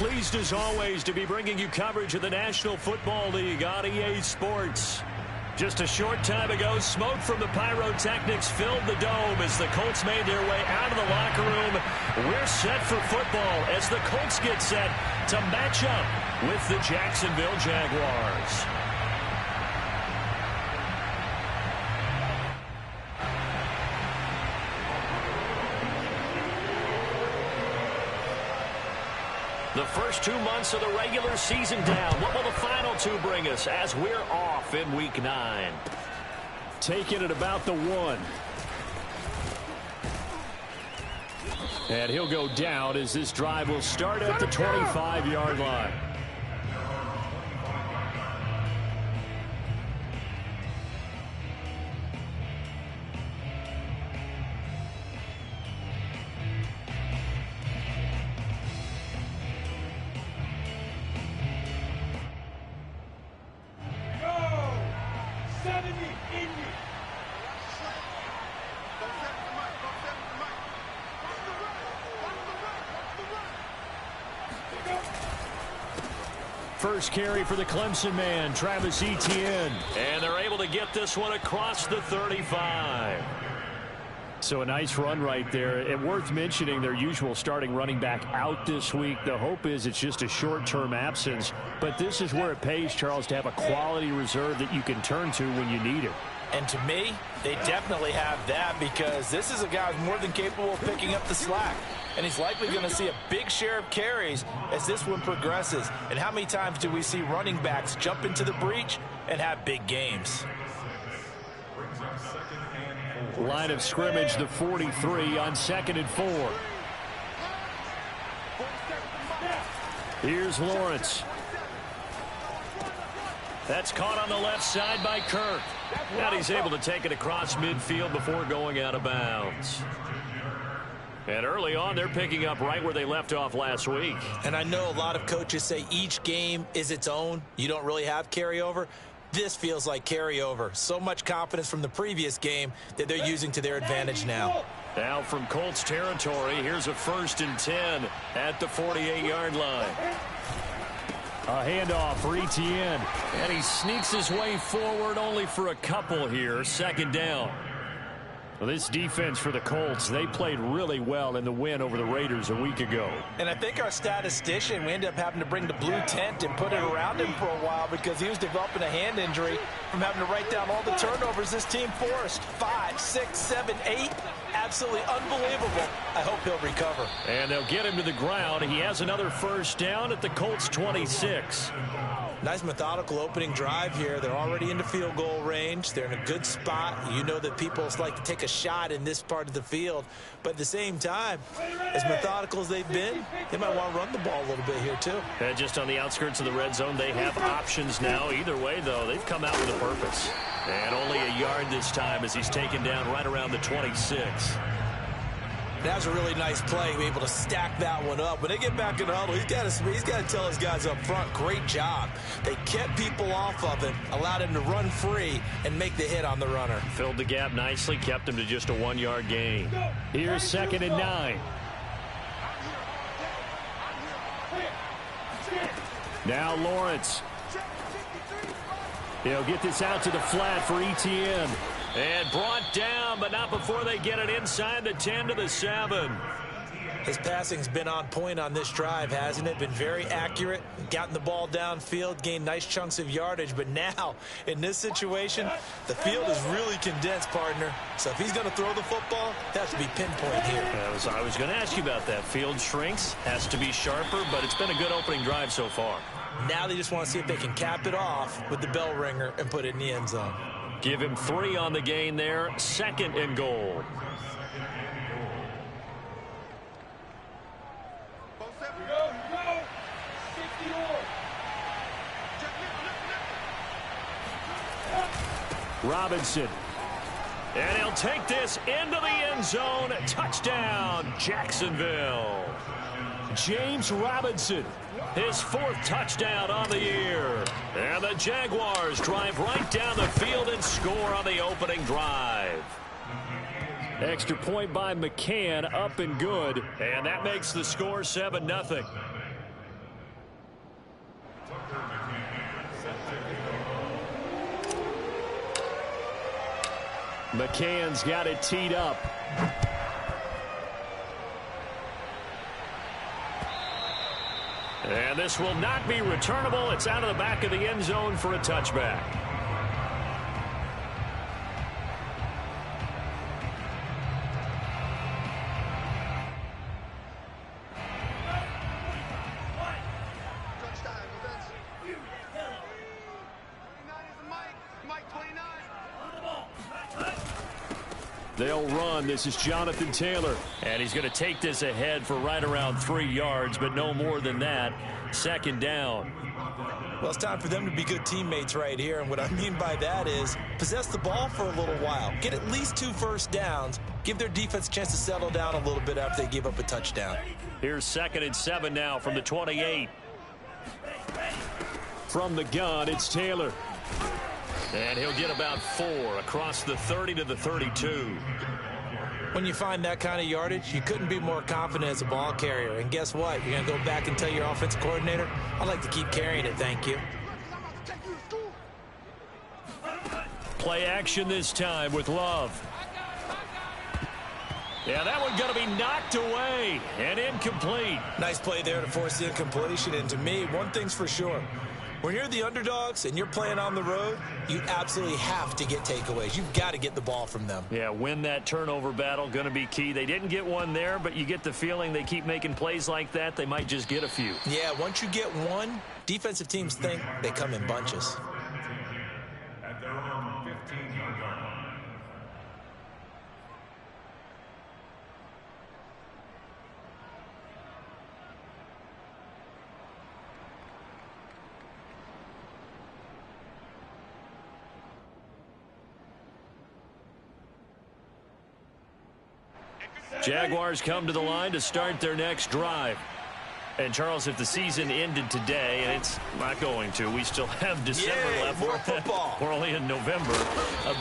pleased as always to be bringing you coverage of the National Football League on EA Sports. Just a short time ago, smoke from the pyrotechnics filled the dome as the Colts made their way out of the locker room. We're set for football as the Colts get set to match up with the Jacksonville Jaguars. The first 2 months of the regular season down. What will the final two bring us as we're off in Week 9? Taking it about the 1. And he'll go down as this drive will start at the 25-yard line. First carry for the Clemson man, Travis Etienne. And they're able to get this one across the 35. So a nice run right there. And worth mentioning their usual starting running back out this week. The hope is it's just a short-term absence. But this is where it pays, Charles, to have a quality reserve that you can turn to when you need it. And to me, they definitely have that because this is a guy who's more than capable of picking up the slack. And he's likely going to see a big share of carries as this one progresses. And how many times do we see running backs jump into the breach and have big games? Line of scrimmage, the 43 on 2nd and 4. Here's Lawrence. That's caught on the left side by Kirk. And he's able to take it across midfield before going out of bounds. And early on, they're picking up right where they left off last week. And I know a lot of coaches say each game is its own. You don't really have carryover. This feels like carryover. So much confidence from the previous game that they're using to their advantage now. Now from Colts territory, here's a 1st and 10 at the 48-yard line. A handoff for Etienne. And he sneaks his way forward only for a couple here. 2nd down. Well, this defense for the Colts, they played really well in the win over the Raiders a week ago. And I think our statistician, we ended up having to bring the blue tent and put it around him for a while because he was developing a hand injury from having to write down all the turnovers this team forced. 5, 6, 7, 8. Absolutely unbelievable. I hope he'll recover. And they'll get him to the ground. He has another 1st down at the Colts 26. Nice methodical opening drive here. They're already into field goal range. They're in a good spot. You know that people like to take a shot in this part of the field. But at the same time, as methodical as they've been, they might want to run the ball a little bit here too. And just on the outskirts of the red zone, they have options now. Either way, though, they've come out with a purpose. And only a yard this time as he's taken down right around the 26. That was a really nice play, be able to stack that one up. When they get back in the huddle, he's got to tell his guys up front, great job. They kept people off of him, allowed him to run free and make the hit on the runner. Filled the gap nicely, kept him to just a 1-yard gain. Here's 2nd and 9. Now Lawrence. He'll get this out to the flat for Etienne. And brought down, but not before they get it inside the 10 to the 7. His passing's been on point on this drive, hasn't it? Been very accurate, gotten the ball downfield, gained nice chunks of yardage. But now, in this situation, the field is really condensed, partner. So if he's going to throw the football, it has to be pinpoint here. I was going to ask you about that. Field shrinks, has to be sharper, but it's been a good opening drive so far. Now they just want to see if they can cap it off with the bell ringer and put it in the end zone. Give him 3 on the gain there. 2nd and goal. Robinson. And he'll take this into the end zone. Touchdown, Jacksonville. James Robinson. His 4th touchdown on the year. And the Jaguars drive right down the field and score on the opening drive. Extra point by McCann, up and good. And that makes the score 7-0. McCann's got it teed up. And this will not be returnable. It's out of the back of the end zone for a touchback. They'll run. This is Jonathan Taylor. And he's going to take this ahead for right around 3 yards, but no more than that. Second down. Well, it's time for them to be good teammates right here. And what I mean by that is possess the ball for a little while. Get at least 2 first downs. Give their defense a chance to settle down a little bit after they give up a touchdown. Here's 2nd and 7 now from the 28. From the gun, it's Taylor. And he'll get about 4 across the 30 to the 32. When you find that kind of yardage, you couldn't be more confident as a ball carrier. And guess what? You're going to go back and tell your offensive coordinator, I'd like to keep carrying it, thank you. Play action this time with Love. Yeah, that one's going to be knocked away and incomplete. Nice play there to force the incompletion. And to me, one thing's for sure. When you're the underdogs and you're playing on the road, you absolutely have to get takeaways. You've got to get the ball from them. Yeah, win that turnover battle, going to be key. They didn't get one there, but you get the feeling they keep making plays like that. They might just get a few. Yeah, once you get one, defensive teams think they come in bunches. At their own 15-yard line. Jaguars come to the line to start their next drive. And, Charles, if the season ended today, and it's not going to, we still have December left. More football. We're only in November.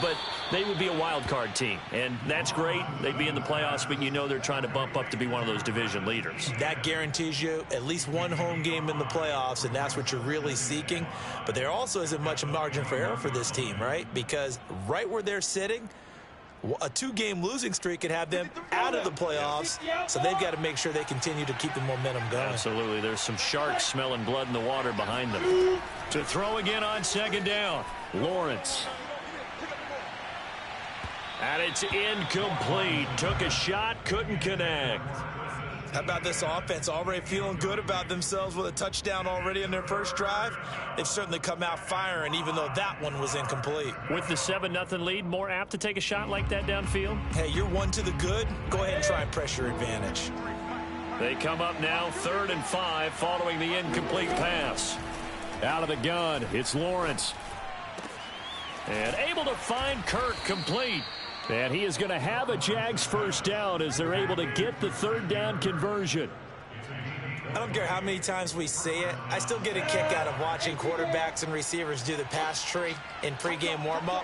But they would be a wild card team, and that's great. They'd be in the playoffs, but you know they're trying to bump up to be one of those division leaders. That guarantees you at least one home game in the playoffs, and that's what you're really seeking. But there also isn't much margin for error for this team, right? Because right where they're sitting, a 2-game losing streak could have them out of the playoffs, so they've got to make sure they continue to keep the momentum going. Absolutely. There's some sharks smelling blood in the water behind them. To throw again on 2nd down, Lawrence. And it's incomplete. Took a shot, couldn't connect. How about this offense? Already feeling good about themselves with a touchdown already in their first drive. They've certainly come out firing, even though that one was incomplete. With the 7-0 lead, more apt to take a shot like that downfield? Hey, you're one to the good. Go ahead and try and press your advantage. They come up now 3rd and 5 following the incomplete pass. Out of the gun, it's Lawrence. And able to find Kirk complete. And he is going to have a Jags first down as they're able to get the 3rd down conversion. I don't care how many times we see it. I still get a kick out of watching quarterbacks and receivers do the pass tree in pregame warm-up.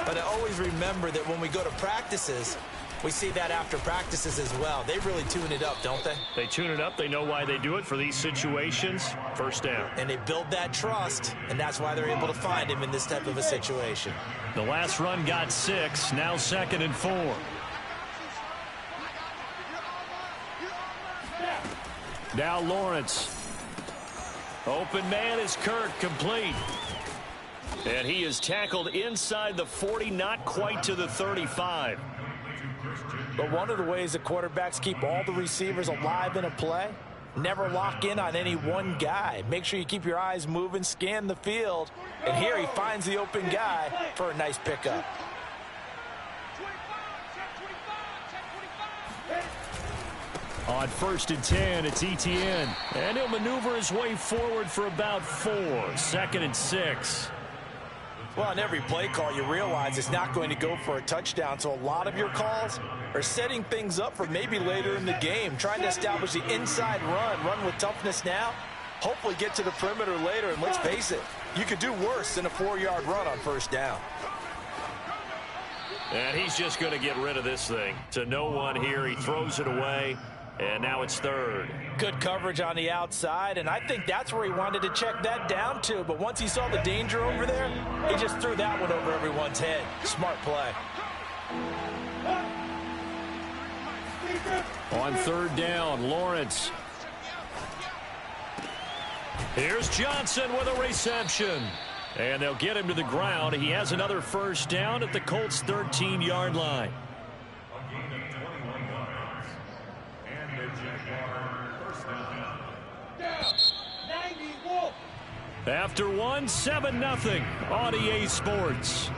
But I always remember that when we go to practices, we see that after practices as well. They really tune it up, don't they? They tune it up. They know why they do it for these situations. First down. And they build that trust, and that's why they're able to find him in this type of a situation. The last run got 6. Now 2nd and 4. Now Lawrence. Open man is Kirk, complete. And he is tackled inside the 40, not quite to the 35. But one of the ways that quarterbacks keep all the receivers alive in a play, never lock in on any one guy. Make sure you keep your eyes moving, scan the field. And here he finds the open guy for a nice pickup. On 1st and 10, it's Etienne. And he'll maneuver his way forward for about 4. 2nd and 6. Well, on every play call, you realize it's not going to go for a touchdown. So a lot of your calls are setting things up for maybe later in the game, trying to establish the inside run with toughness now, hopefully get to the perimeter later. And let's face it, you could do worse than a 4-yard run on 1st down. And he's just going to get rid of this thing. To no one here. He throws it away. And now it's 3rd. Good coverage on the outside, and I think that's where he wanted to check that down to. But once he saw the danger over there, he just threw that one over everyone's head. Smart play. On third down, Lawrence. Here's Johnson with a reception. And they'll get him to the ground. He has another first down at the Colts' 13-yard line. A gain of 21 yards. And the Jaguar first down. After one, 7-0 on EA Sports.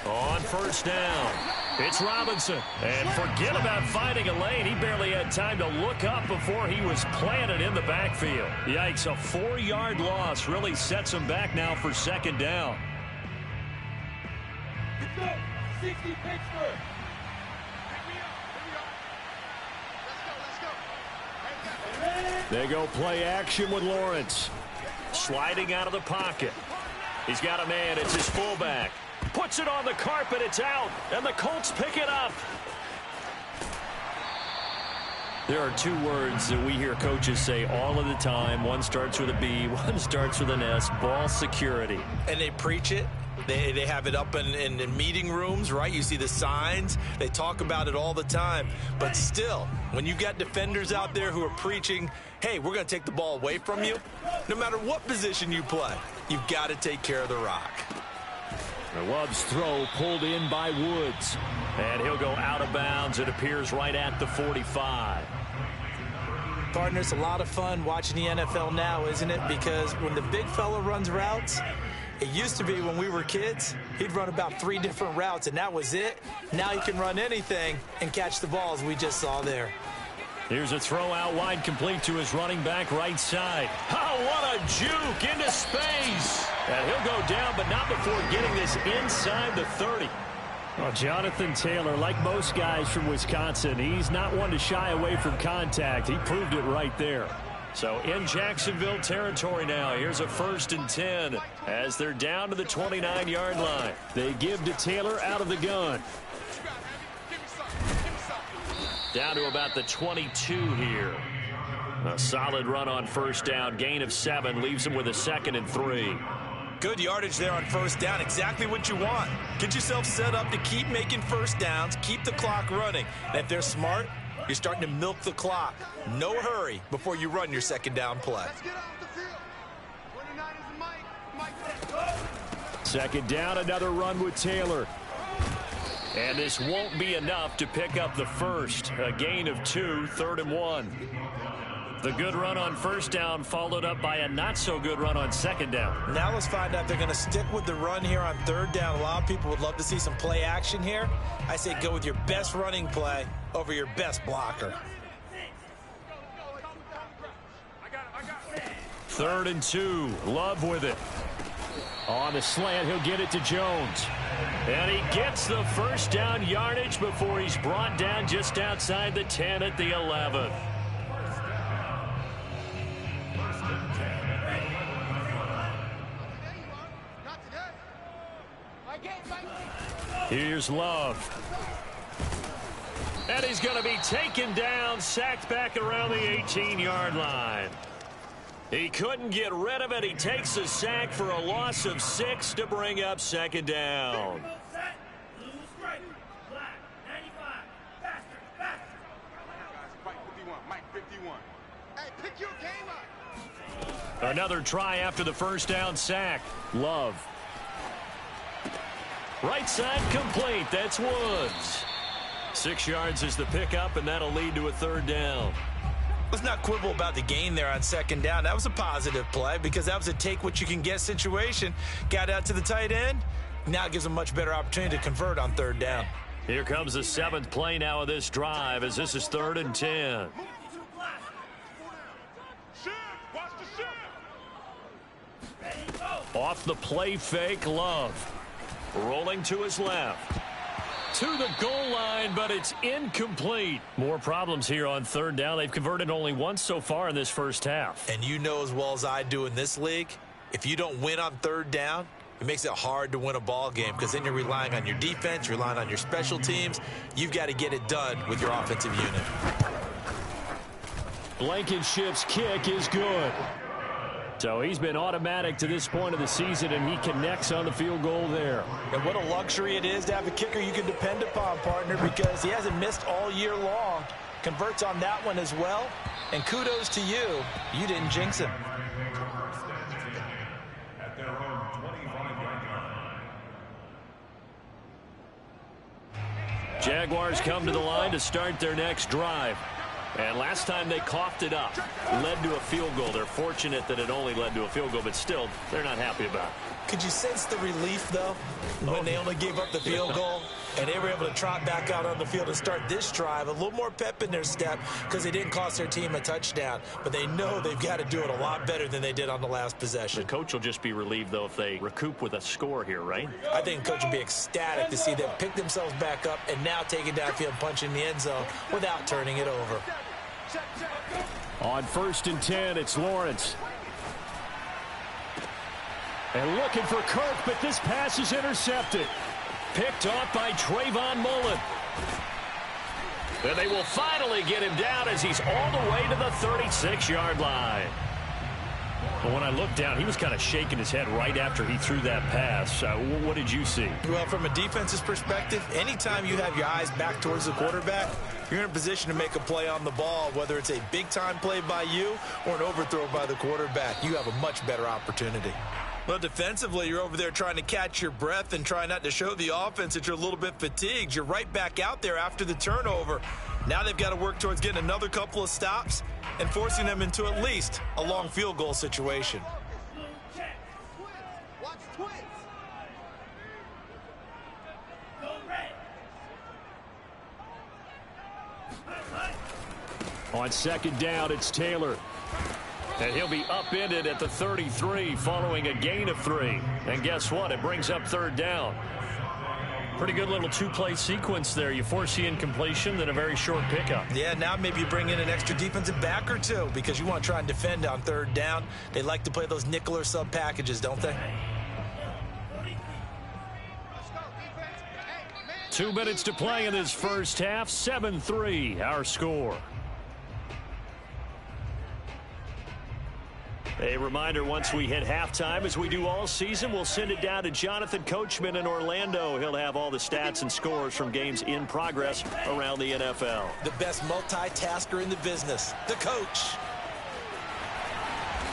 On first down, it's Robinson. And forget about finding a lane. He barely had time to look up before he was planted in the backfield. Yikes, a 4-yard loss really sets him back now for second down. 60 Pittsburgh. They go play action with Lawrence. Sliding out of the pocket. He's got a man. It's his fullback. Puts it on the carpet. It's out. And the Colts pick it up. There are two words that we hear coaches say all of the time. One starts with a B. One starts with an S. Ball security. And they preach it. They have it up in meeting rooms, right? You see the signs. They talk about it all the time. But still, when you got defenders out there who are preaching, hey, we're going to take the ball away from you, no matter what position you play, you've got to take care of the rock. Love's throw pulled in by Woods. And he'll go out of bounds. It appears right at the 45. Partners, a lot of fun watching the NFL now, isn't it? Because when the big fella runs routes, it used to be when we were kids, he'd run about 3 different routes, and that was it. Now he can run anything and catch the ball, as we just saw there. Here's a throw out wide, complete to his running back right side. Oh, what a juke into space. And he'll go down, but not before getting this inside the 30. Well, Jonathan Taylor, like most guys from Wisconsin, he's not one to shy away from contact. He proved it right there. So in Jacksonville territory now. Here's a 1st and 10 as they're down to the 29-yard line. They give to Taylor out of the gun. Down to about the 22 here. A solid run on first down. Gain of 7 leaves them with a 2nd and 3. Good yardage there on first down. Exactly what you want. Get yourself set up to keep making first downs. Keep the clock running. And if they're smart, you're starting to milk the clock. No hurry before you run your second down play. Second down, another run with Taylor. And this won't be enough to pick up the first. A gain of 2, 3rd and 1. The good run on first down followed up by a not-so-good run on second down. Now let's find out if they're going to stick with the run here on third down. A lot of people would love to see some play action here. I say go with your best running play over your best blocker. 3rd and 2. Love with it. On the slant, he'll get it to Jones. And he gets the first down yardage before he's brought down just outside the 10 at the 11. Here's Love. And he's going to be taken down, sacked back around the 18-yard line. He couldn't get rid of it. He takes a sack for a loss of 6 to bring up second down. Another try after the first down sack. Love. Right side complete. That's Woods. 6 yards is the pickup, and that'll lead to a 3rd down. Let's not quibble about the gain there on second down. That was a positive play because that was a take-what-you-can-get situation. Got out to the tight end. Now it gives them a much better opportunity to convert on 3rd down. Here comes the 7th play now of this drive as this is 3rd and 10. Off the play fake, Love. Rolling to his left. To the goal line, but it's incomplete. More problems here on 3rd down. They've converted only once so far in this first half. And you know as well as I do in this league, if you don't win on 3rd down, it makes it hard to win a ball game because then you're relying on your defense, you're relying on your special teams. You've got to get it done with your offensive unit. Blankenship's kick is good. So he's been automatic to this point of the season, and he connects on the field goal there. And what a luxury it is to have a kicker you can depend upon, partner, because he hasn't missed all year long. Converts on that one as well. And kudos to you. You didn't jinx him. At their own 25-yard line. Jaguars come to the line to start their next drive. And last time they coughed it up, led to a field goal. They're fortunate that it only led to a field goal, but still, they're not happy about it. Could you sense the relief, though, when they only gave up the field goal and they were able to trot back out on the field and start this drive? A little more pep in their step because they didn't cost their team a touchdown, but they know they've got to do it a lot better than they did on the last possession. The coach will just be relieved, though, if they recoup with a score here, right? I think the coach will be ecstatic to see them pick themselves back up and now take it downfield and punch in the end zone without turning it over. On 1st and 10, it's Lawrence. And looking for Kirk, but this pass is intercepted. Picked off by Trayvon Mullen. And they will finally get him down as he's all the way to the 36-yard line. But when I looked down, he was kind of shaking his head right after he threw that pass. What did you see? Well, from a defense's perspective, anytime you have your eyes back towards the quarterback, you're in a position to make a play on the ball, whether it's a big-time play by you or an overthrow by the quarterback. You have a much better opportunity. Well, defensively, you're over there trying to catch your breath and try not to show the offense that you're a little bit fatigued. You're right back out there after the turnover. Now they've got to work towards getting another couple of stops and forcing them into at least a long field goal situation. On 2nd down, it's Taylor. And he'll be upended at the 33 following a gain of 3. And guess what? It brings up 3rd down. Pretty good little two-play sequence there. You force the incompletion, then a very short pickup. Yeah, now maybe you bring in an extra defensive back or two because you want to try and defend on 3rd down. They like to play those nickel or sub packages, don't they? 2 minutes to play in this first half. 7-3, our score. A reminder, once we hit halftime, as we do all season, we'll send it down to Jonathan Coachman in Orlando. He'll have all the stats and scores from games in progress around the NFL. The best multitasker in the business, the coach.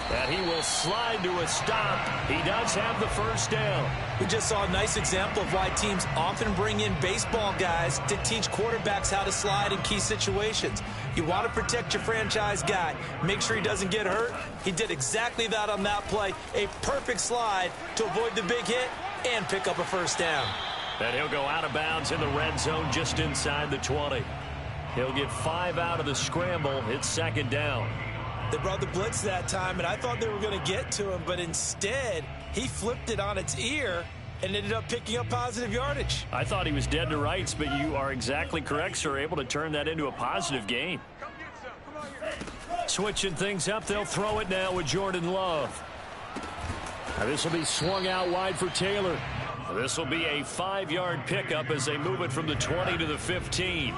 And he will slide to a stop. He does have the 1st down. We just saw a nice example of why teams often bring in baseball guys to teach quarterbacks how to slide in key situations. You want to protect your franchise guy. Make sure he doesn't get hurt. He did exactly that on that play. A perfect slide to avoid the big hit and pick up a 1st down. And he'll go out of bounds in the red zone just inside the 20. He'll get 5 out of the scramble. It's 2nd down. They brought the blitz that time, and I thought they were going to get to him, but instead, he flipped it on its ear and ended up picking up positive yardage. I thought he was dead to rights, but you are exactly correct, sir. Able to turn that into a positive gain. Switching things up, they'll throw it now with Jordan Love. Now this will be swung out wide for Taylor. This will be a 5-yard pickup as they move it from the 20 to the 15.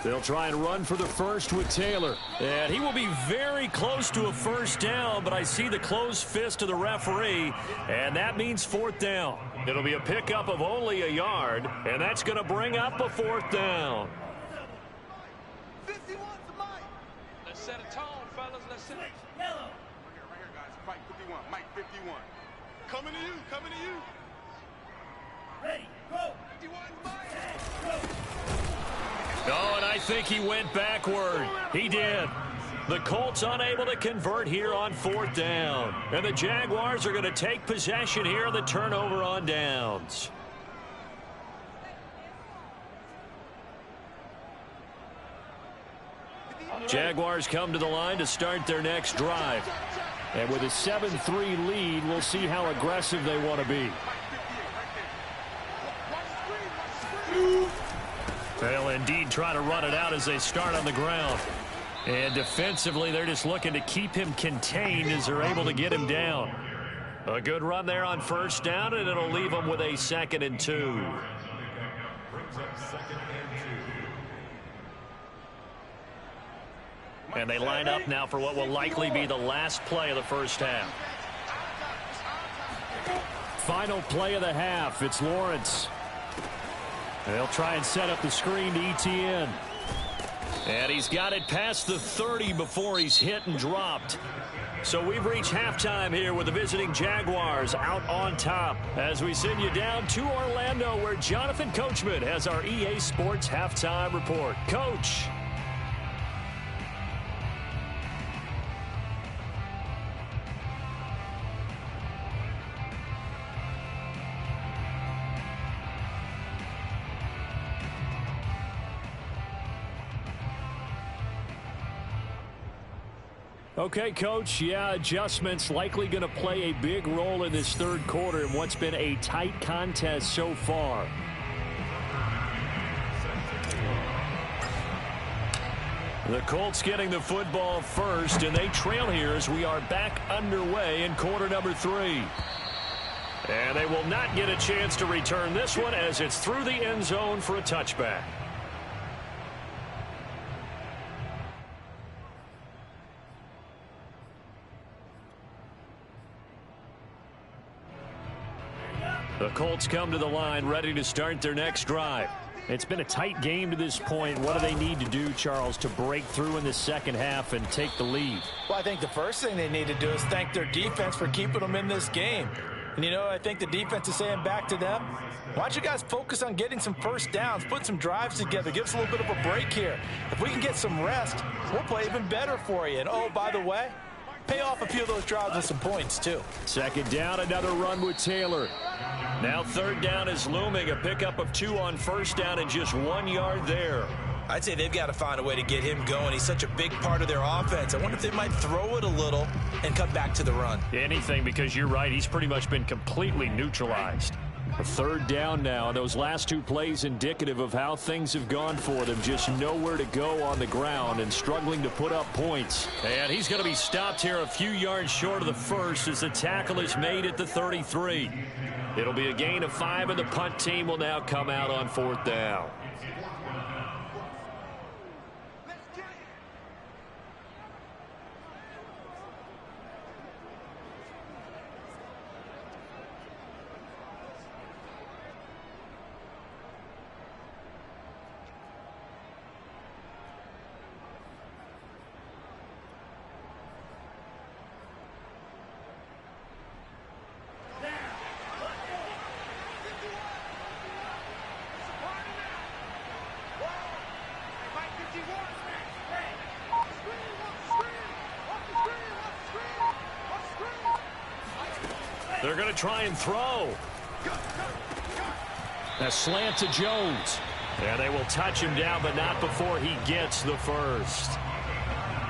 They'll try and run for the 1st with Taylor. And he will be very close to a 1st down, but I see the closed fist of the referee, and that means 4th down. It'll be a pickup of only a yard, and that's going to bring up a 4th down. 51 to Mike. Let's set a tone, fellas. Let's set it. Yellow. Right here, guys. Fight 51. Mike 51. Coming to you. Coming to you. Ready. Go. 51 Mike. Go. Oh, and I think he went backward. He did. The Colts unable to convert here on 4th down. And the Jaguars are going to take possession here on the turnover on downs. Jaguars come to the line to start their next drive. And with a 7-3 lead, we'll see how aggressive they want to be. They'll indeed try to run it out as they start on the ground. And defensively, they're just looking to keep him contained as they're able to get him down. A good run there on 1st down, and it'll leave them with a 2nd and 2. And they line up now for what will likely be the last play of the first half. Final play of the half. It's Lawrence. They'll try and set up the screen to ETN. And he's got it past the 30 before he's hit and dropped. So we've reached halftime here with the visiting Jaguars out on top as we send you down to Orlando where Jonathan Coachman has our EA Sports halftime report. Coach. Okay, Coach, yeah, adjustments likely going to play a big role in this third quarter in what's been a tight contest so far. The Colts getting the football first, and they trail here as we are back underway in quarter number 3. And they will not get a chance to return this one as it's through the end zone for a touchback. The Colts come to the line ready to start their next drive. It's been a tight game to this point. What do they need to do, Charles, to break through in the second half and take the lead? Well, I think the first thing they need to do is thank their defense for keeping them in this game. And, you know, I think the defense is saying back to them, why don't you guys focus on getting some first downs, put some drives together, give us a little bit of a break here. If we can get some rest, we'll play even better for you. And, oh, by the way, pay off a few of those drives with some points, too. Second down, another run with Taylor. Now third down is looming, a pickup of 2 on first down and just 1 yard there. I'd say they've got to find a way to get him going. He's such a big part of their offense. I wonder if they might throw it a little and come back to the run. Anything, because you're right, he's pretty much been completely neutralized. A third down now, and those last 2 plays indicative of how things have gone for them. Just nowhere to go on the ground and struggling to put up points. And he's going to be stopped here a few yards short of the first as the tackle is made at the 33. It'll be a gain of 5, and the punt team will now come out on 4th down. They're going to try and throw. A slant to Jones. And they will touch him down, but not before he gets the first.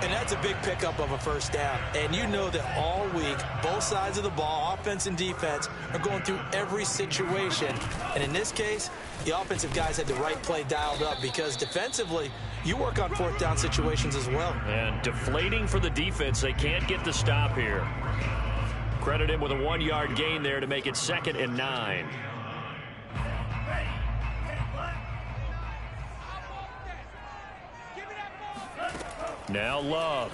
And that's a big pickup of a first down. And you know that all week, both sides of the ball, offense and defense, are going through every situation. And in this case, the offensive guys had the right play dialed up because defensively, you work on 4th down situations as well. And deflating for the defense. They can't get the stop here. Credit him with a 1-yard gain there to make it 2nd and 9. Now Love.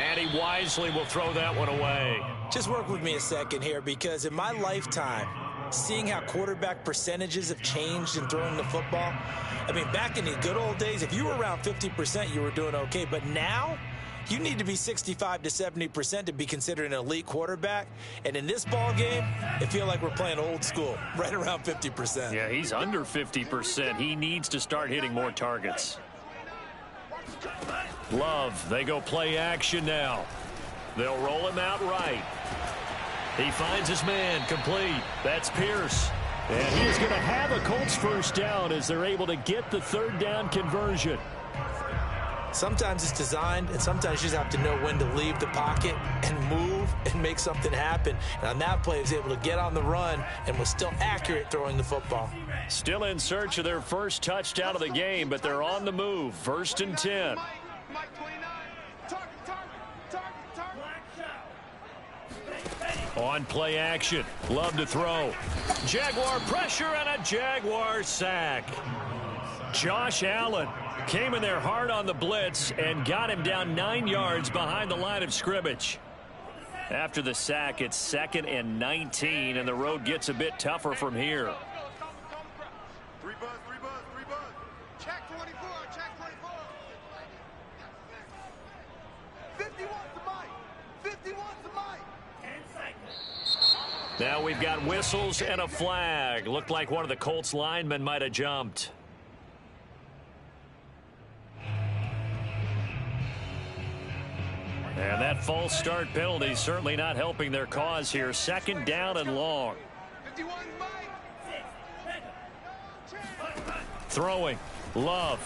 And he wisely will throw that one away. Just work with me a second here, because in my lifetime, seeing how quarterback percentages have changed in throwing the football, I mean, back in the good old days, if you were around 50%, you were doing okay. But now, you need to be 65 to 70% to be considered an elite quarterback. And in this ball game, it feels like we're playing old school, right around 50%. Yeah, he's under 50%. He needs to start hitting more targets. Love, they go play action now. They'll roll him out right. He finds his man, complete. That's Pierce. And he is going to have a Colts first down as they're able to get the third down conversion. Sometimes it's designed, and sometimes you just have to know when to leave the pocket and move and make something happen. And on that play, he was able to get on the run and was still accurate throwing the football. Still in search of their first touchdown of the game, but they're on the move. 1st and 10. On play action. Love to throw. Jaguar pressure and a Jaguar sack. Josh Allen came in there hard on the blitz and got him down 9 yards behind the line of scrimmage. After the sack, it's 2nd and 19, and the road gets a bit tougher from here. 3 buzz, 3 buzz, 3 buzz. Check 24, check 24. 51 to Mike. 51 to Mike. 10 seconds. Now we've got whistles and a flag. Looked like one of the Colts linemen might have jumped. And that false start penalty certainly not helping their cause here. 2nd down and long. 51 Mike. Throwing. Love.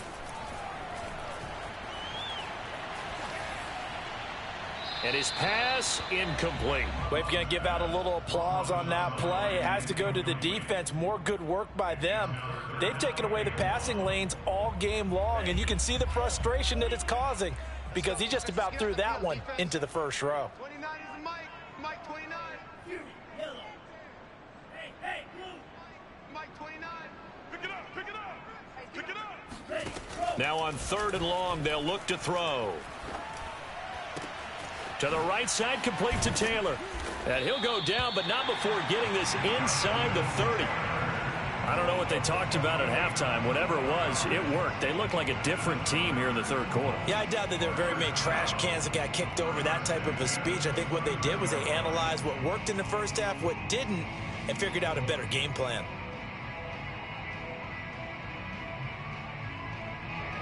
And his pass incomplete. Well, if you're going to give out a little applause on that play, it has to go to the defense. More good work by them. They've taken away the passing lanes all game long, and you can see the frustration that it's causing because he just about threw that one into the first row. 29 is a Mike. Mike 29. Yellow. Hey, blue. Mike 29. Pick it up, pick it up. Pick it up. Ready, now on 3rd and long, they'll look to throw. To the right side, complete to Taylor. And he'll go down, but not before getting this inside the 30. I don't know what they talked about at halftime. Whatever it was, it worked. They look like a different team here in the 3rd quarter. Yeah, I doubt that there are very many trash cans that got kicked over, that type of a speech. I think what they did was they analyzed what worked in the first half, what didn't, and figured out a better game plan.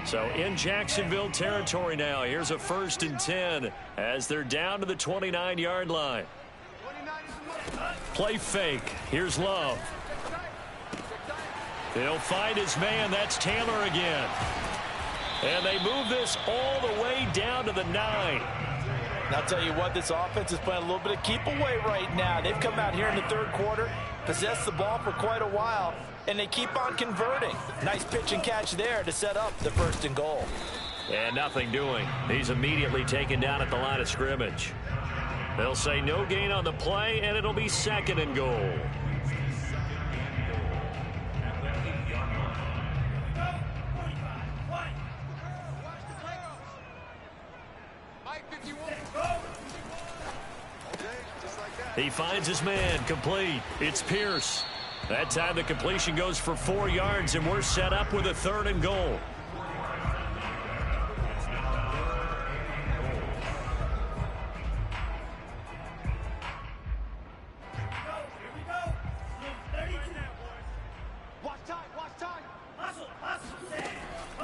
So in Jacksonville territory now. Here's a 1st and 10 as they're down to the 29-yard line. Play fake. Here's Love. He'll find his man. That's Taylor again. And they move this all the way down to the 9. And I'll tell you what, this offense is playing a little bit of keep away right now. They've come out here in the 3rd quarter, possessed the ball for quite a while, and they keep on converting. Nice pitch and catch there to set up the 1st and goal. And nothing doing. He's immediately taken down at the line of scrimmage. They'll say no gain on the play, and it'll be 2nd and goal. He finds his man, complete. It's Pierce. That time the completion goes for 4 yards, and we're set up with a 3rd and goal.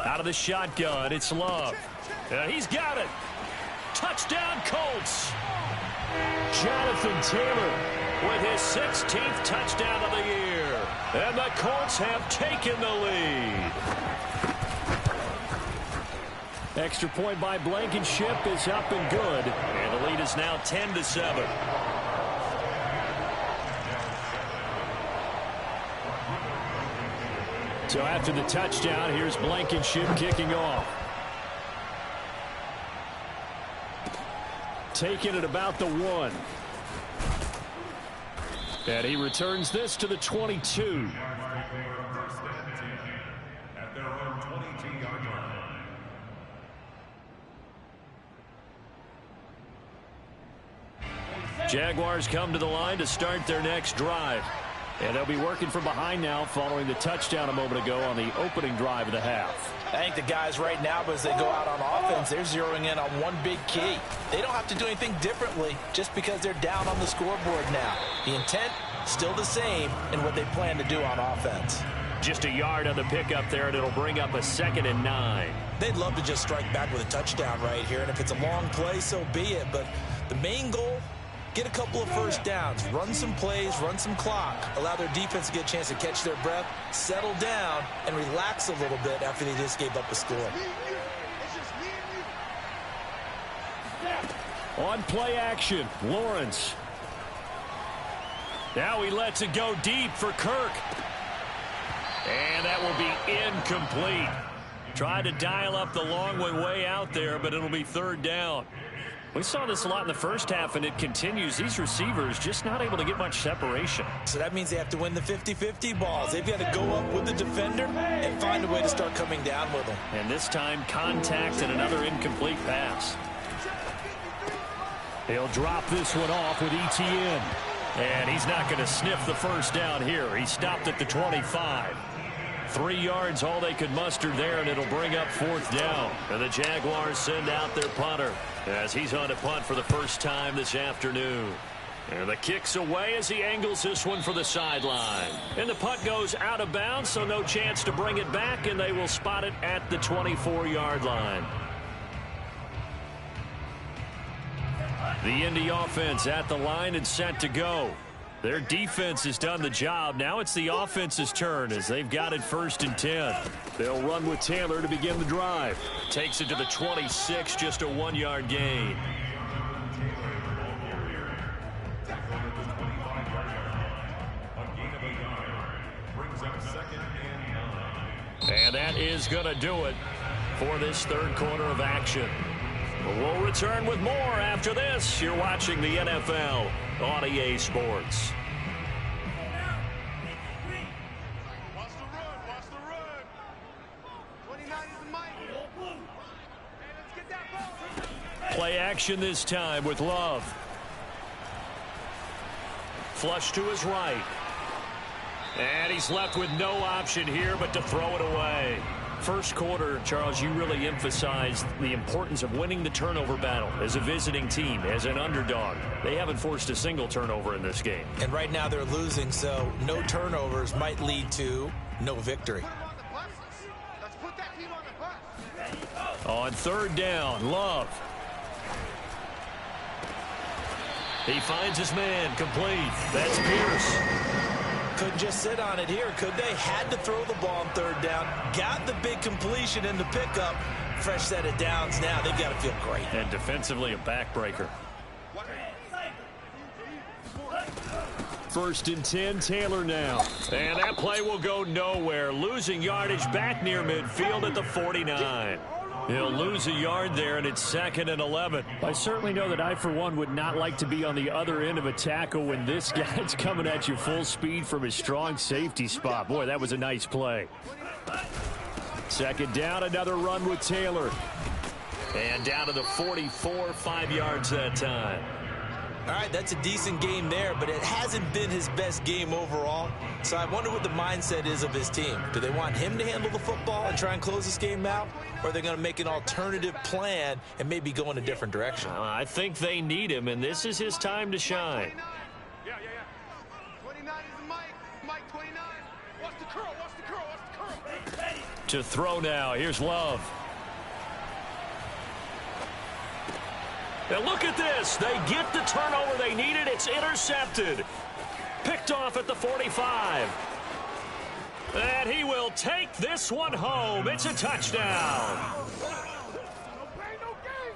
Out of the shotgun, it's Love. He's got it. Touchdown, Colts. Jonathan Taylor with his 16th touchdown of the year. And the Colts have taken the lead. Extra point by Blankenship is up and good. And the lead is now 10-7. So after the touchdown, here's Blankenship kicking off. Taking it about the 1. And he returns this to the 22. At their own 22-yard line. Jaguars come to the line to start their next drive. And they'll be working from behind now following the touchdown a moment ago on the opening drive of the half. I think the guys right now, as they go out on offense, they're zeroing in on one big key. They don't have to do anything differently just because they're down on the scoreboard now. The intent, still the same in what they plan to do on offense. Just a yard on the pickup there, and it'll bring up a 2nd and 9. They'd love to just strike back with a touchdown right here, and if it's a long play, so be it. But the main goal, get a couple of first downs, run some plays, run some clock, allow their defense to get a chance to catch their breath, settle down, and relax a little bit after they just gave up a score. On play action, Lawrence. Now he lets it go deep for Kirk. And that will be incomplete. Tried to dial up the long one way out there, but it'll be 3rd down. We saw this a lot in the first half, and it continues. These receivers just not able to get much separation. So that means they have to win the 50-50 balls. They've got to go up with the defender and find a way to start coming down with them. And this time, contact and another incomplete pass. He'll drop this one off with ETN. And he's not going to sniff the first down here. He stopped at the 25. 3 yards, all they could muster there, and it'll bring up 4th down. And the Jaguars send out their punter as he's on to punt for the first time this afternoon. And the kick's away as he angles this one for the sideline. And the punt goes out of bounds, so no chance to bring it back, and they will spot it at the 24-yard line. The Indy offense at the line and set to go. Their defense has done the job. Now it's the offense's turn as they've got it 1st and 10. They'll run with Taylor to begin the drive. Takes it to the 26, just a 1-yard gain. And that is going to do it for this 3rd quarter of action. We'll return with more after this. You're watching the NFL on EA Sports. Watch the run. Watch the run. 29 is the mic. Hey, let's get that ball. Play action this time with Love. Flush to his right. And he's left with no option here but to throw it away. First quarter, Charles, you really emphasized the importance of winning the turnover battle as a visiting team, as an underdog. They haven't forced a single turnover in this game. And right now they're losing, so no turnovers might lead to no victory. Let's put that team on the bus. On 3rd down, Love. He finds his man, complete. That's Pierce. Couldn't just sit on it here, could they? Had to throw the ball on 3rd down. Got the big completion in the pickup. Fresh set of downs now. They've got to feel great. And defensively, a backbreaker. 1st and 10, Taylor now. And that play will go nowhere. Losing yardage back near midfield at the 49. He'll lose a yard there, and it's 2nd and 11. I certainly know that I, for one, would not like to be on the other end of a tackle when this guy's coming at you full speed from his strong safety spot. Boy, that was a nice play. 2nd down, another run with Taylor. And down to the 44, 5 yards that time. All right, that's a decent game there, but it hasn't been his best game overall. So I wonder what the mindset is of his team. Do they want him to handle the football and try and close this game out? Or are they going to make an alternative plan and maybe go in a different direction? I think they need him, and this is his time to shine. Yeah. 29 is the mic. Mike 29. Watch the curl. Watch the curl. Watch the curl. To throw now. Here's Love. Now look at this. They get the turnover they needed. It's intercepted. Picked off at the 45. And he will take this one home. It's a touchdown.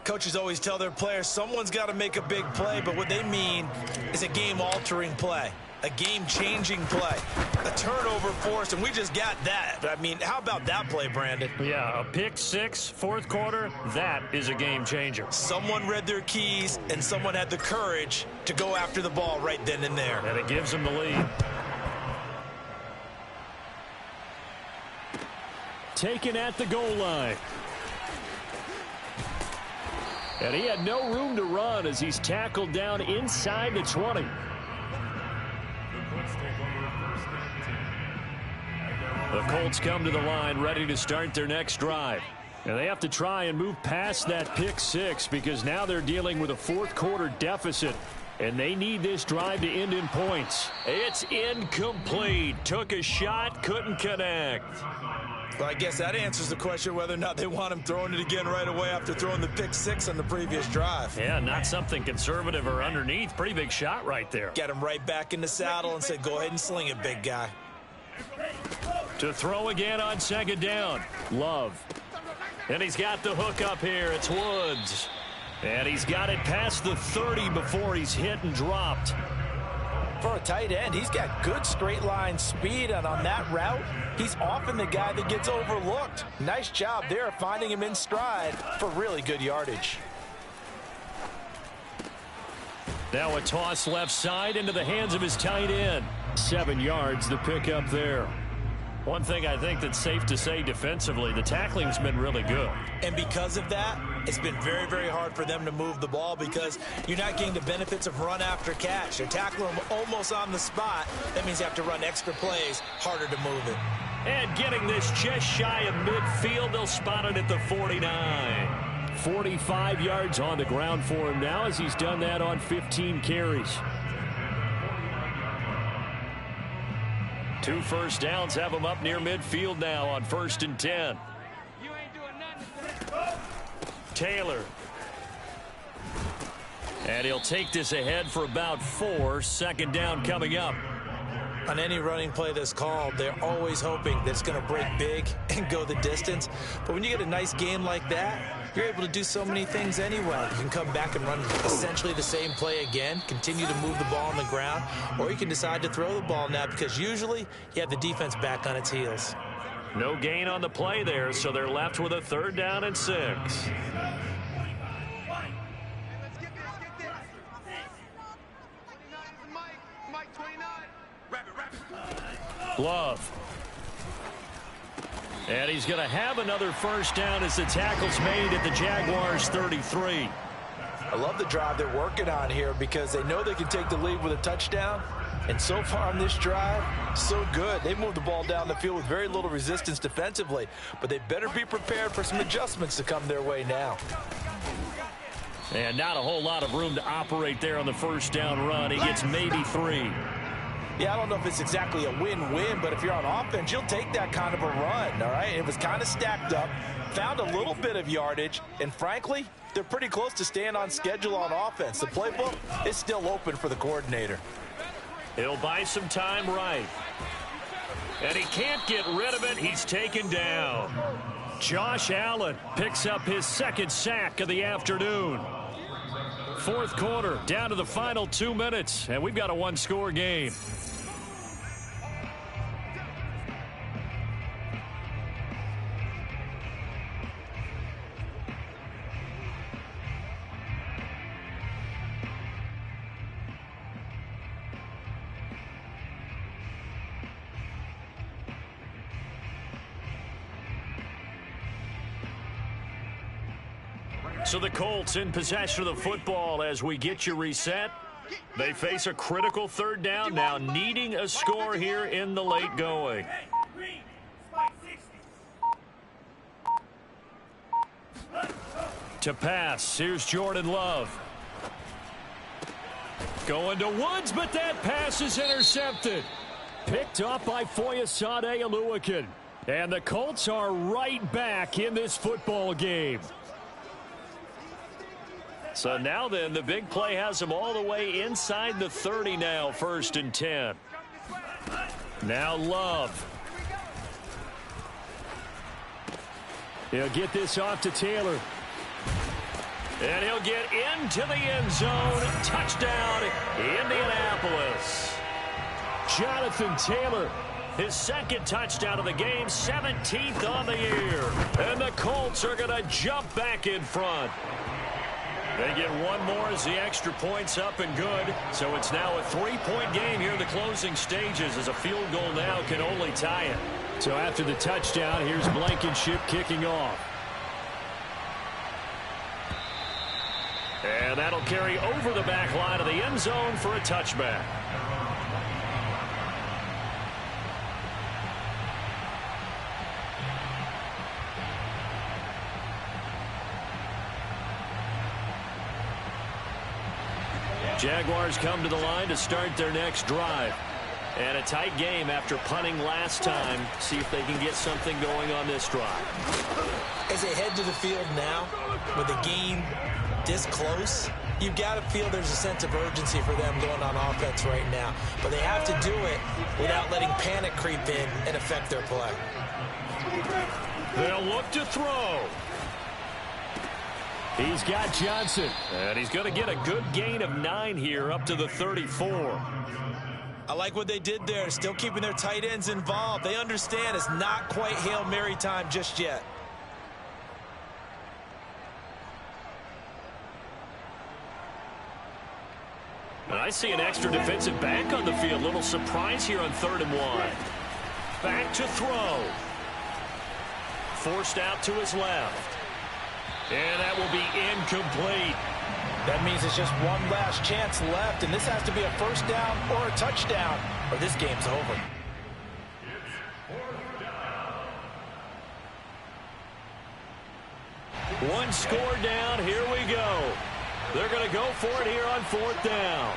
Coaches always tell their players someone's got to make a big play, but what they mean is a game-altering play, a game-changing play, a turnover forced, and we just got that. I mean, how about that play, Brandon? Yeah, a pick six, 4th quarter, that is a game changer. Someone read their keys, and someone had the courage to go after the ball right then and there. And it gives them the lead. Taken at the goal line. And he had no room to run as he's tackled down inside the 20. The Colts come to the line ready to start their next drive. And they have to try and move past that pick six because now they're dealing with a 4th quarter deficit. And they need this drive to end in points. It's incomplete. Took a shot, couldn't connect. Well, I guess that answers the question whether or not they want him throwing it again right away after throwing the pick six on the previous drive. Yeah, not something conservative or underneath. Pretty big shot right there. Got him right back in the saddle and said, go ahead and sling it, big guy. To throw again on 2nd down. Love. And he's got the hook up here. It's Woods. And he's got it past the 30 before he's hit and dropped. For a tight end, he's got good straight line speed, and on that route, he's often the guy that gets overlooked. Nice job there finding him in stride for really good yardage. Now a toss left side into the hands of his tight end. 7 yards, the pickup there. One thing I think that's safe to say defensively, the tackling's been really good. And because of that, it's been very, very hard for them to move the ball because you're not getting the benefits of run after catch. They're tackling them almost on the spot. That means you have to run extra plays, harder to move it. And getting this just shy of midfield, they'll spot it at the 49. 45 yards on the ground for him now as he's done that on 15 carries. 2 first downs have him up near midfield now on 1st and 10. You ain't doing nothing. Taylor. And he'll take this ahead for about 4. 2nd down coming up. On any running play that's called, they're always hoping that it's going to break big and go the distance. But when you get a nice game like that, you're able to do so many things anyway. You can come back and run essentially the same play again, continue to move the ball on the ground, or you can decide to throw the ball now because usually you have the defense back on its heels. No gain on the play there, so they're left with a 3rd down and 6. Love. And he's going to have another 1st down as the tackle's made at the Jaguars' 33. I love the drive they're working on here because they know they can take the lead with a touchdown. And so far on this drive, so good. They moved the ball down the field with very little resistance defensively. But they better be prepared for some adjustments to come their way now. And not a whole lot of room to operate there on the 1st down run. He gets maybe 3. Yeah, I don't know if it's exactly a win-win, but if you're on offense, you'll take that kind of a run, all right? It was kind of stacked up, found a little bit of yardage, and frankly, they're pretty close to staying on schedule on offense. The playbook is still open for the coordinator. He'll buy some time right. And he can't get rid of it. He's taken down. Josh Allen picks up his 2nd sack of the afternoon. 4th quarter, down to the final 2 minutes, and we've got a 1-score game. So the Colts in possession of the football as we get you reset. They face a critical 3rd down now, needing a score here in the late going. To pass, here's Jordan Love. Going to Woods, but that pass is intercepted. Picked off by Foyesade Oluwakin. And the Colts are right back in this football game. So now then, the big play has them all the way inside the 30 now, 1st and 10. Now Love. He'll get this off to Taylor. And he'll get into the end zone. Touchdown, Indianapolis. Jonathan Taylor, his 2nd touchdown of the game, 17th on the year. And the Colts are going to jump back in front. They get one more as the extra point's up and good. So it's now a 3-point game here in the closing stages as a field goal now can only tie it. So after the touchdown, here's Blankenship kicking off. And that'll carry over the back line of the end zone for a touchback. Jaguars come to the line to start their next drive. And a tight game after punting last time. See if they can get something going on this drive. As they head to the field now, with a game this close, you've got to feel there's a sense of urgency for them going on offense right now. But they have to do it without letting panic creep in and affect their play. They'll look to throw. He's got Johnson. And he's going to get a good gain of 9 here up to the 34. I like what they did there, still keeping their tight ends involved. They understand it's not quite Hail Mary time just yet. And I see an extra defensive back on the field. Little surprise here on 3rd and 1. Back to throw. Forced out to his left. And that will be incomplete. That means it's just one last chance left, and this has to be a first down or a touchdown, or this game's over. One score down. Here we go. They're going to go for it here on 4th down.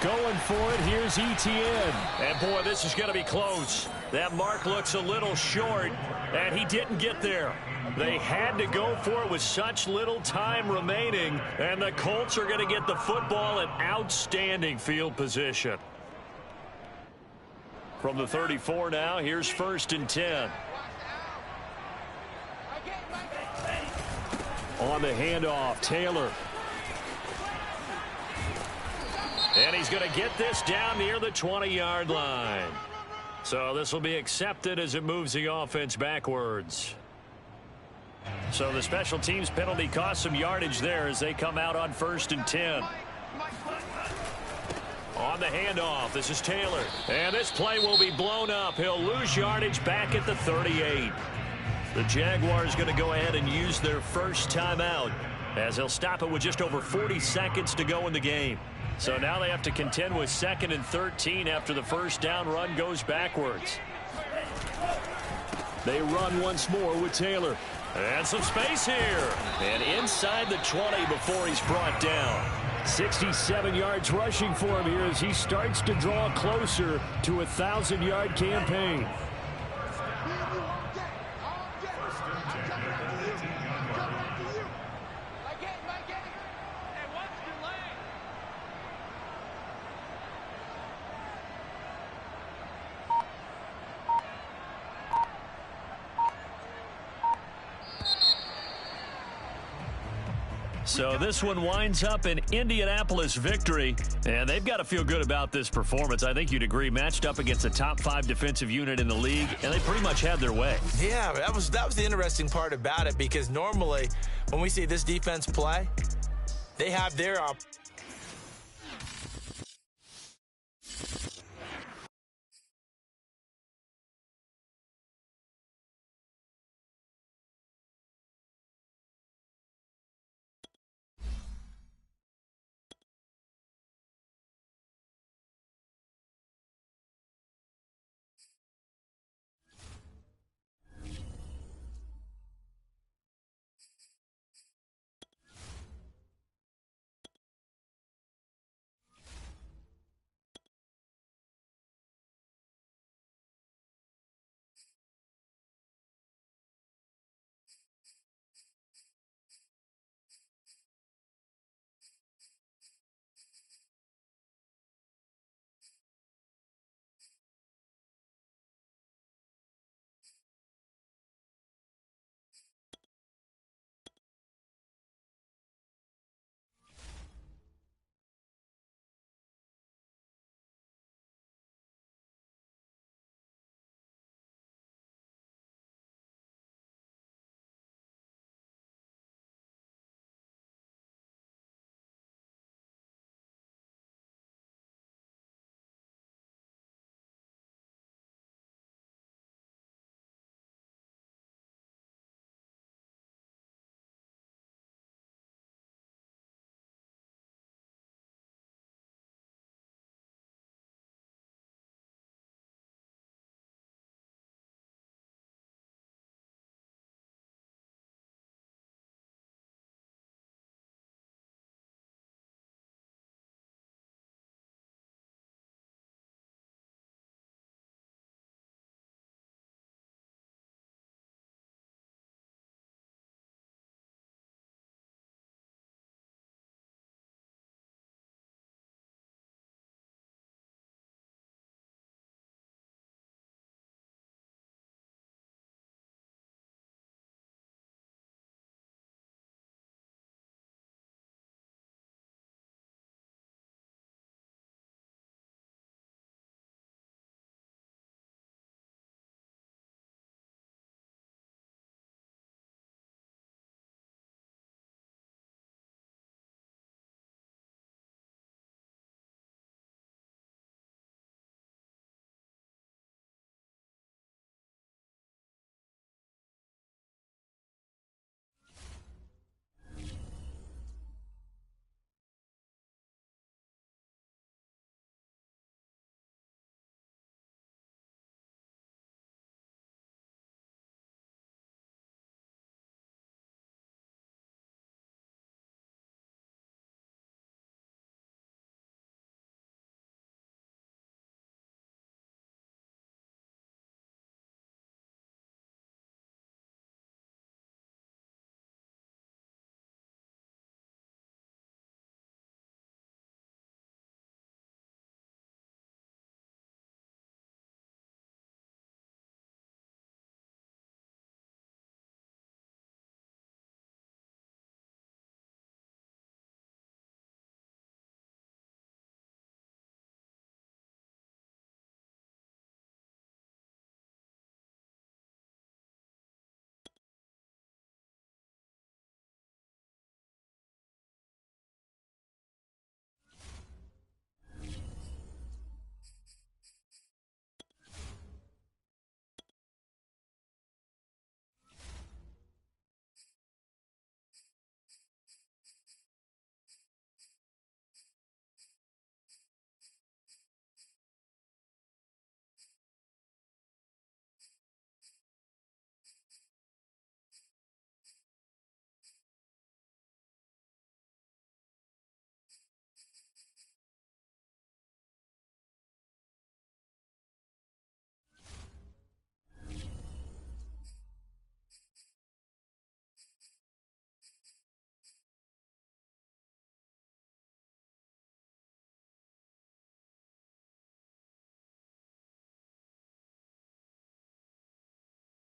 Going for it, here's ETN. And, boy, this is going to be close. That mark looks a little short, and he didn't get there. They had to go for it with such little time remaining, and the Colts are going to get the football in outstanding field position. From the 34 now, here's 1st and 10. On the handoff, Taylor. And he's going to get this down near the 20-yard line. So this will be accepted as it moves the offense backwards. So the special teams penalty cost some yardage there as they come out on 1st and 10. On the handoff, this is Taylor. And this play will be blown up. He'll lose yardage back at the 38. The Jaguars going to go ahead and use their first timeout as they'll stop it with just over 40 seconds to go in the game. So now they have to contend with 2nd and 13 after the first down run goes backwards. They run once more with Taylor. And some space here. And inside the 20 before he's brought down. 67 yards rushing for him here as he starts to draw closer to a 1,000-yard campaign. So this one winds up an Indianapolis victory, and they've got to feel good about this performance. I think you'd agree, matched up against a top 5 defensive unit in the league, and they pretty much had their way. Yeah, that was the interesting part about it, because normally when we see this defense play, they have their